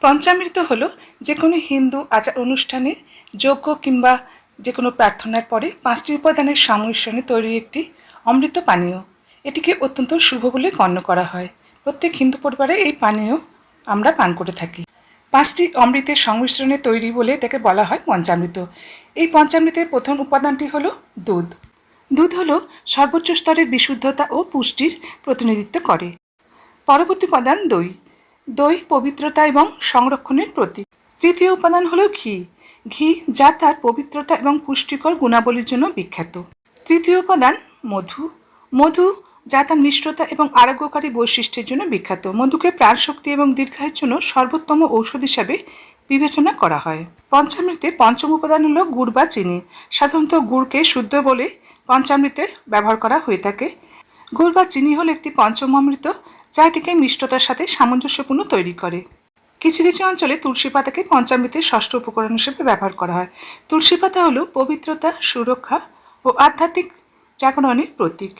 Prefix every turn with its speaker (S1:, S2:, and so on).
S1: পঞ্চামৃত হলো যে কোনো হিন্দু আচার অনুষ্ঠানে যজ্ঞ কিংবা যে কোনো প্রার্থনার পরে 5টি উপাদানের সংমিশ্রণে তৈরি একটি অমৃত পানীয়। এটিকে অত্যন্ত শুভ বলে গণ্য করা হয়। প্রত্যেক হিন্দু পরিবারে এই পানীয় আমরা পান করে থাকি। 5টি অমৃতের সংমিশ্রণে তৈরি বলে এটাকে বলা হয় পঞ্চামৃত। এই পঞ্চামৃতের প্রথম উপাদানটি হলো দুধ। দুধ হলো সর্বোচ্চ স্তরের বিশুদ্ধতা ও পুষ্টির প্রতিনিধিত্ব করে। পরবর্তী উপাদান দই। দই পবিত্রতা এবং সংরক্ষণের প্রতীক। তৃতীয় উপাদান হলো ঘি। ঘি যা তার পবিত্রতা এবং পুষ্টিকর গুণাবলীর জন্য বিখ্যাত। তৃতীয় উপাদান মধু। মধু যা তার মিষ্টতা এবং আরোগ্যকারী বৈশিষ্ট্যের জন্য বিখ্যাত। মধুকে প্রাণশক্তি এবং দীর্ঘায়ুর জন্য সর্বোত্তম ঔষধ হিসাবে বিবেচনা করা হয়। পঞ্চামৃতের পঞ্চম উপাদান হলো গুড় বা চিনি। সাধারণত গুড়কে শুদ্ধ বলে পঞ্চামৃতে ব্যবহার করা হয়ে থাকে। গুড় বা চিনি হলো একটি পঞ্চম অমৃত যা এটিকে মিষ্টতার সাথে সামঞ্জস্যপূর্ণ তৈরি করে। কিছু কিছু অঞ্চলে তুলসী পাতাকে পঞ্চামৃতের ষষ্ঠ উপকরণ হিসেবে ব্যবহার করা হয়। তুলসী পাতা হলো পবিত্রতা, সুরক্ষা ও আধ্যাত্মিক জাগরণের প্রতীক।